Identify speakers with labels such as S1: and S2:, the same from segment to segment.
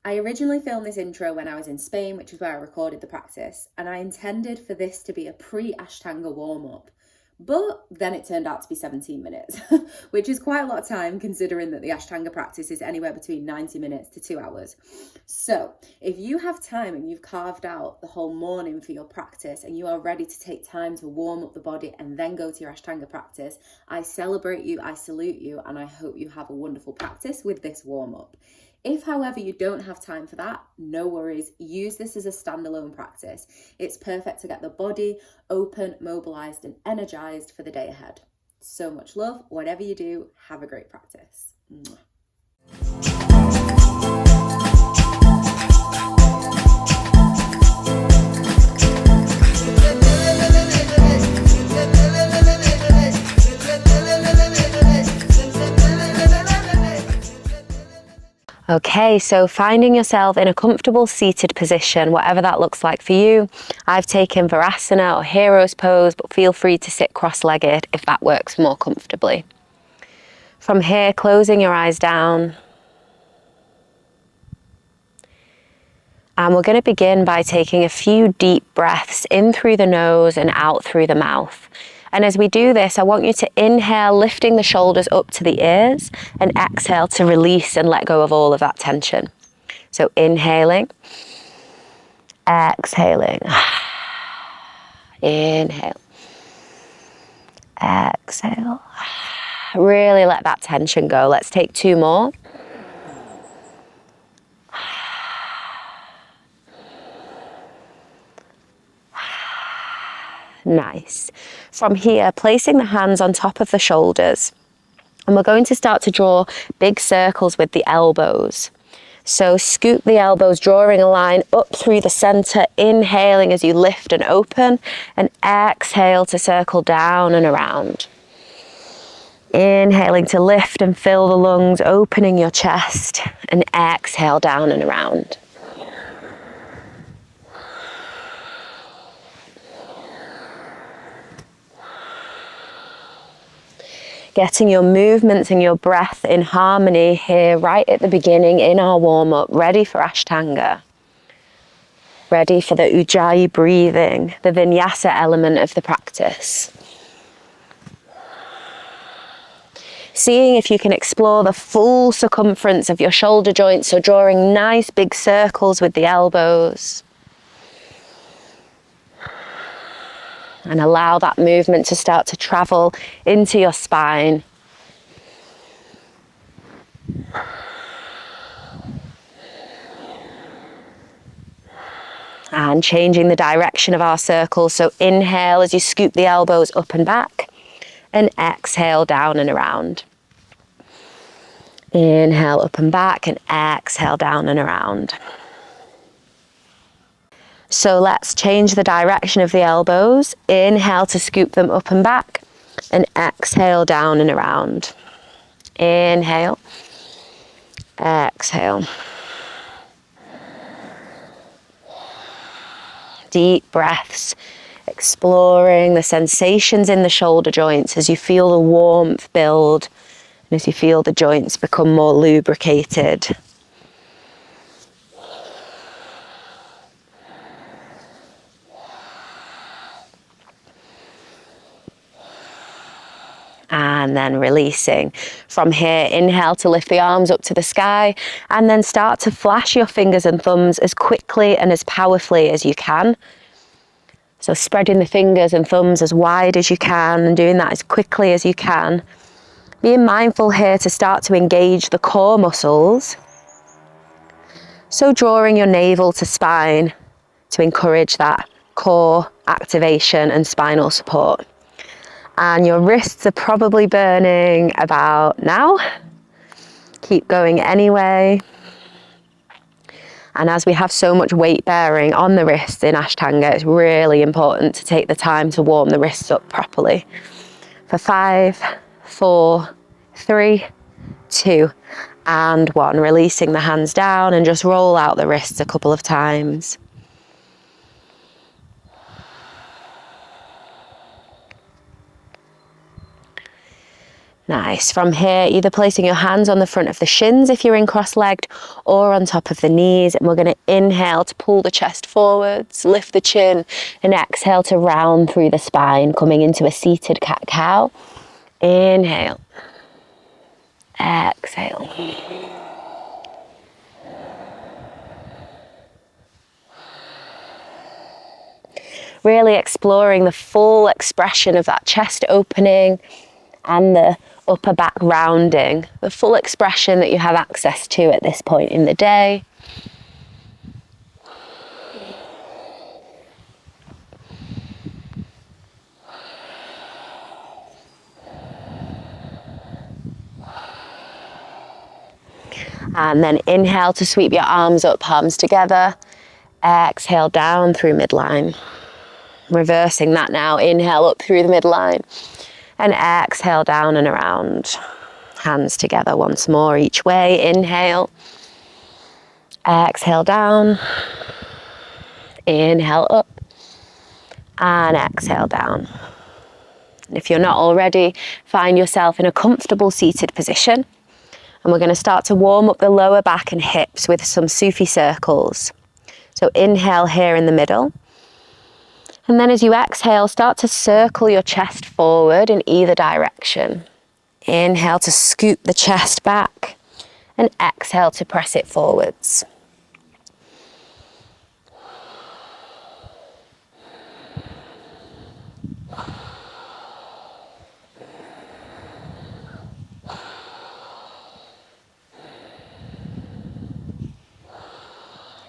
S1: I originally filmed this intro when I was in Spain, which is where I recorded the practice, and I intended for this to be a pre-Ashtanga warm-up. But then it turned out to be 17 minutes, which is quite a lot of time considering that the Ashtanga practice is anywhere between 90 minutes to 2 hours. So if you have time and you've carved out the whole morning for your practice and you are ready to take time to warm up the body and then go to your Ashtanga practice, I celebrate you, I salute you, and I hope you have a wonderful practice with this warm-up. If, however, you don't have time for that, no worries. Use this as a standalone practice. It's perfect to get the body open, mobilized, and energized for the day ahead. So much love. Whatever you do, have a great practice. Mwah.
S2: Okay, so finding yourself in a comfortable seated position, whatever that looks like for you. I've taken Virasana or Hero's Pose, but feel free to sit cross-legged if that works more comfortably. From here, closing your eyes down. And we're going to begin by taking a few deep breaths in through the nose and out through the mouth. And as we do this, I want you to inhale, lifting the shoulders up to the ears, and exhale to release and let go of all of that tension. So inhaling, exhaling, inhale, exhale. Really let that tension go. Let's take 2 more. Nice. From here, placing the hands on top of the shoulders, and we're going to start to draw big circles with the elbows. So scoop the elbows, drawing a line up through the center, inhaling as you lift and open, and exhale to circle down and around. Inhaling to lift and fill the lungs, opening your chest, and exhale down and around. Getting your movements and your breath in harmony here right at the beginning in our warm-up, ready for Ashtanga. Ready for the Ujjayi breathing, the vinyasa element of the practice. Seeing if you can explore the full circumference of your shoulder joints, so drawing nice big circles with the elbows. And allow that movement to start to travel into your spine. And changing the direction of our circle. So inhale as you scoop the elbows up and back, and exhale down and around. Inhale up and back, and exhale down and around. So let's change the direction of the elbows. Inhale to scoop them up and back, and exhale down and around. Inhale, exhale. Deep breaths, exploring the sensations in the shoulder joints as you feel the warmth build, and as you feel the joints become more lubricated. And then releasing. From here, inhale to lift the arms up to the sky, and then start to flash your fingers and thumbs as quickly and as powerfully as you can. So spreading the fingers and thumbs as wide as you can, and doing that as quickly as you can. Being mindful here to start to engage the core muscles. So drawing your navel to spine to encourage that core activation and spinal support. And your wrists are probably burning about now. Keep going anyway. And as we have so much weight bearing on the wrists in Ashtanga, it's really important to take the time to warm the wrists up properly. For 5, 4, 3, 2, and 1. Releasing the hands down and just roll out the wrists a couple of times. Nice. From here, either placing your hands on the front of the shins if you're in cross-legged, or on top of the knees. And we're going to inhale to pull the chest forwards, lift the chin, and exhale to round through the spine, coming into a seated cat-cow. Inhale. Exhale. Really exploring the full expression of that chest opening and the upper back rounding, the full expression that you have access to at this point in the day. And then inhale to sweep your arms up, palms together. Exhale down through midline. Reversing that now. Inhale up through the midline. And exhale down and around. Hands together once more each way. Inhale. Exhale down. Inhale up. And exhale down. And if you're not already, find yourself in a comfortable seated position. And we're going to start to warm up the lower back and hips with some Sufi circles. So inhale here in the middle. And then as you exhale, start to circle your chest forward in either direction. Inhale to scoop the chest back and exhale to press it forwards.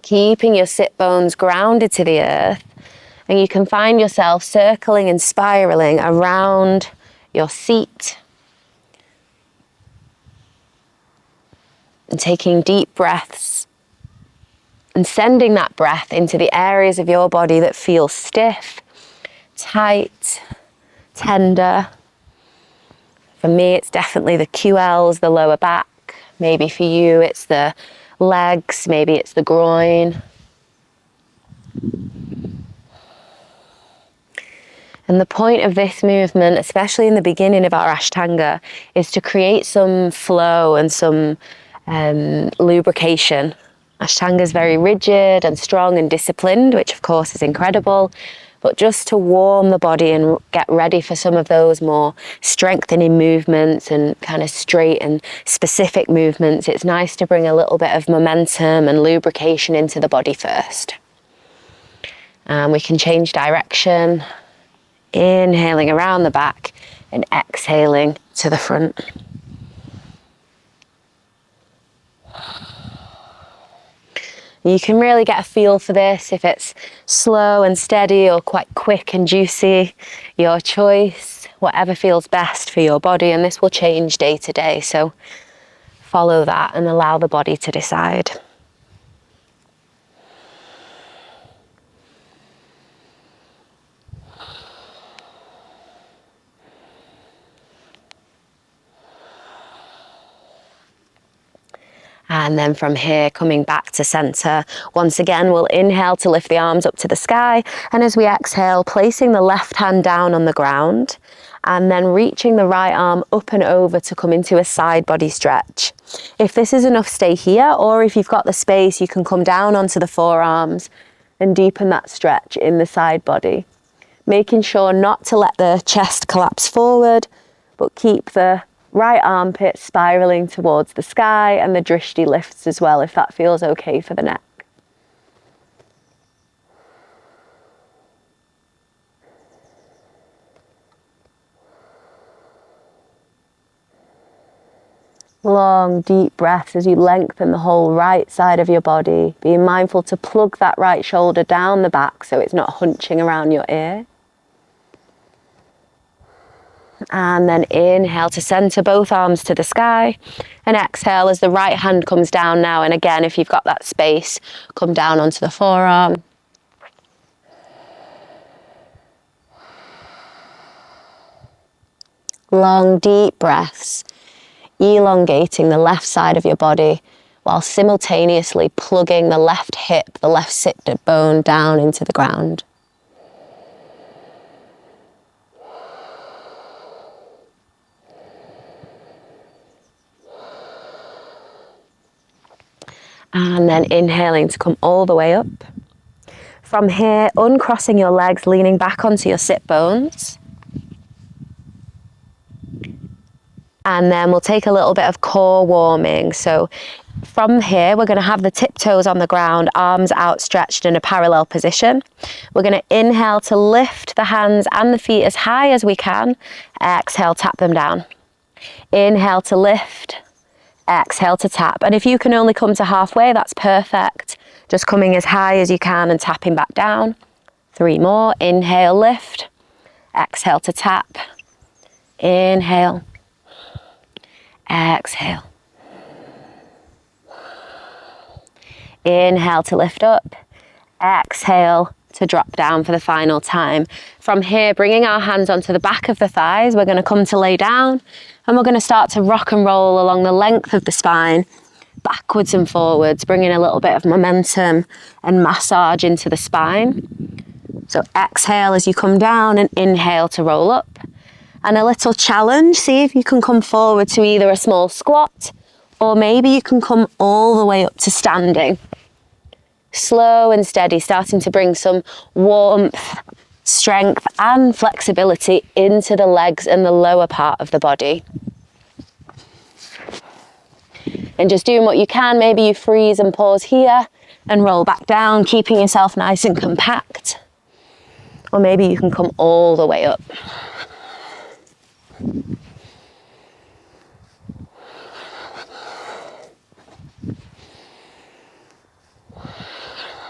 S2: Keeping your sit bones grounded to the earth. And you can find yourself circling and spiraling around your seat. And taking deep breaths. And sending that breath into the areas of your body that feel stiff, tight, tender. For me, it's definitely the QLs, the lower back. Maybe for you, it's the legs, maybe it's the groin. And the point of this movement, especially in the beginning of our Ashtanga, is to create some flow and some lubrication. Ashtanga is very rigid and strong and disciplined, which of course is incredible, but just to warm the body and get ready for some of those more strengthening movements and kind of straight and specific movements, it's nice to bring a little bit of momentum and lubrication into the body first. And we can change direction. Inhaling around the back and exhaling to the front. You can really get a feel for this if it's slow and steady or quite quick and juicy. Your choice, whatever feels best for your body, and this will change day to day. So follow that and allow the body to decide. And then from here, coming back to center. Once again, we'll inhale to lift the arms up to the sky. And as we exhale, placing the left hand down on the ground and then reaching the right arm up and over to come into a side body stretch. If this is enough, stay here. Or if you've got the space, you can come down onto the forearms and deepen that stretch in the side body. Making sure not to let the chest collapse forward, but keep the right armpit spiraling towards the sky and the drishti lifts as well, if that feels okay for the neck. Long, deep breaths as you lengthen the whole right side of your body, being mindful to plug that right shoulder down the back so it's not hunching around your ear. And then inhale to center, both arms to the sky, and exhale as the right hand comes down now. And again, if you've got that space, come down onto the forearm. Long, deep breaths, elongating the left side of your body while simultaneously plugging the left hip, the left sit bone down into the ground. And then inhaling to come all the way up. From here, uncrossing your legs, leaning back onto your sit bones. And then we'll take a little bit of core warming. So from here, we're going to have the tiptoes on the ground, arms outstretched in a parallel position. We're going to inhale to lift the hands and the feet as high as we can. Exhale, tap them down. Inhale to lift. Exhale to tap. And if you can only come to halfway, that's perfect. Just coming as high as you can and tapping back down. 3 more. Inhale, lift. Exhale to tap. Inhale. Exhale. Inhale to lift up. Exhale to drop down for the final time. From here, bringing our hands onto the back of the thighs, we're going to come to lay down and we're going to start to rock and roll along the length of the spine, backwards and forwards, bringing a little bit of momentum and massage into the spine. So exhale as you come down and inhale to roll up. And a little challenge, see if you can come forward to either a small squat or maybe you can come all the way up to standing. Slow and steady, starting to bring some warmth, strength and flexibility into the legs and the lower part of the body. And just doing what you can, maybe you freeze and pause here and roll back down, keeping yourself nice and compact. Or maybe you can come all the way up.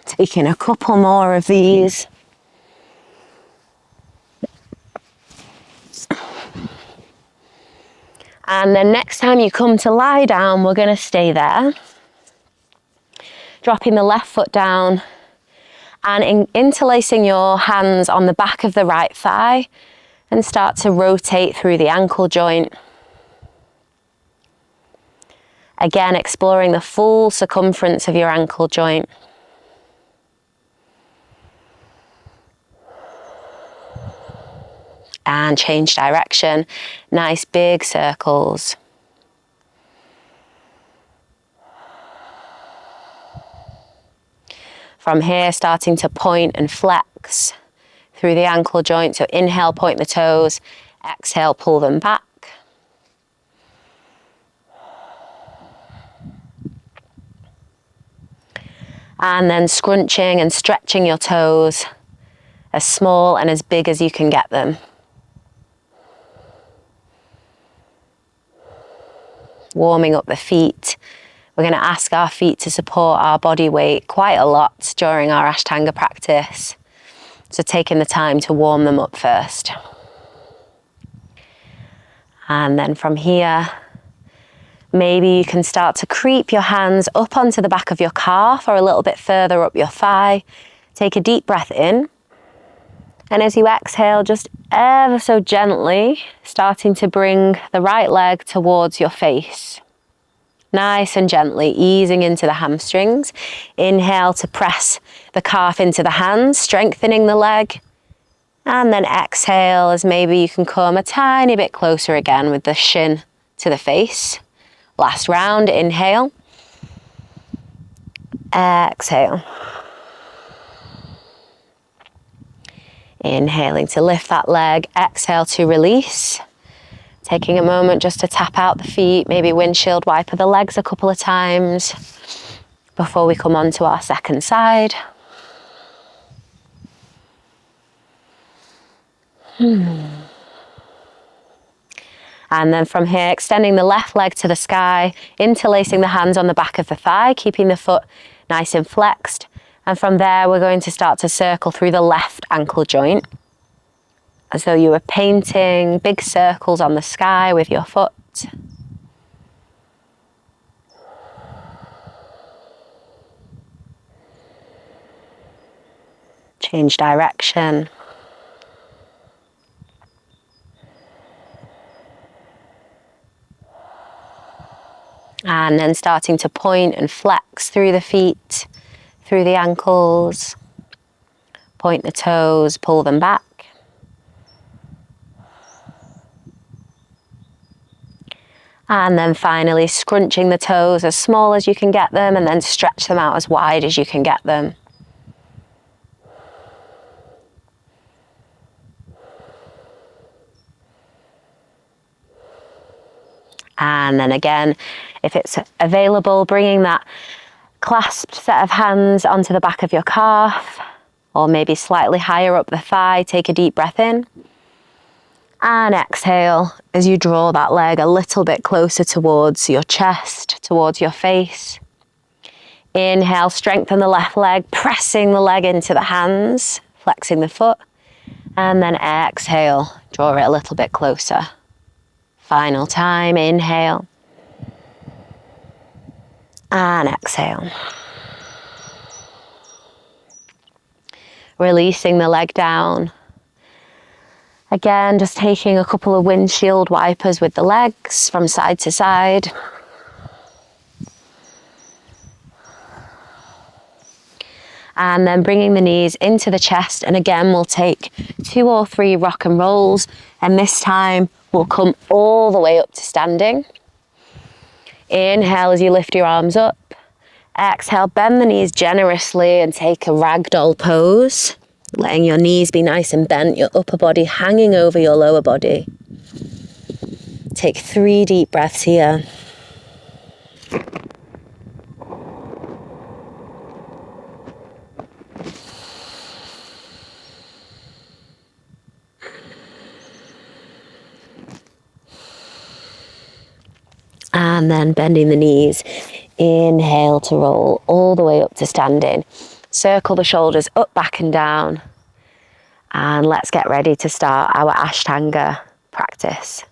S2: Taking a couple more of these. And then next time you come to lie down, we're going to stay there. Dropping the left foot down and interlacing your hands on the back of the right thigh and start to rotate through the ankle joint. Again, exploring the full circumference of your ankle joint. And change direction. Nice big circles. From here, starting to point and flex through the ankle joint. So inhale, point the toes. Exhale, pull them back. And then scrunching and stretching your toes as small and as big as you can get them. Warming up the feet. We're going to ask our feet to support our body weight quite a lot during our Ashtanga practice. So taking the time to warm them up first. And then from here, maybe you can start to creep your hands up onto the back of your calf or a little bit further up your thigh. Take a deep breath in. And as you exhale, just ever so gently, starting to bring the right leg towards your face. Nice and gently, easing into the hamstrings. Inhale to press the calf into the hands, strengthening the leg. And then exhale as maybe you can come a tiny bit closer again with the shin to the face. Last round, inhale. Exhale. Inhaling to lift that leg, exhale to release. Taking a moment just to tap out the feet, maybe windshield wiper the legs a couple of times before we come on to our second side. And then from here, extending the left leg to the sky, interlacing the hands on the back of the thigh, keeping the foot nice and flexed. And from there, we're going to start to circle through the left ankle joint, as though you were painting big circles on the sky with your foot. Change direction. And then starting to point and flex through the feet, through the ankles. Point the toes, pull them back. And then finally scrunching the toes as small as you can get them, and then stretch them out as wide as you can get them. And then again, if it's available, bringing that clasped set of hands onto the back of your calf, or maybe slightly higher up the thigh. Take a deep breath in. And exhale as you draw that leg a little bit closer towards your chest, towards your face. Inhale, strengthen the left leg, pressing the leg into the hands, flexing the foot. And then exhale, draw it a little bit closer. Final time, inhale. And exhale. Releasing the leg down. Again, just taking a couple of windshield wipers with the legs from side to side. And then bringing the knees into the chest. And again, we'll take 2 or 3 rock and rolls. And this time, we'll come all the way up to standing. Inhale as you lift your arms up. Exhale, bend the knees generously and take a ragdoll pose. Letting your knees be nice and bent, your upper body hanging over your lower body. Take 3 deep breaths here. And then bending the knees. Inhale to roll all the way up to standing. Circle the shoulders up, back and down. And let's get ready to start our Ashtanga practice.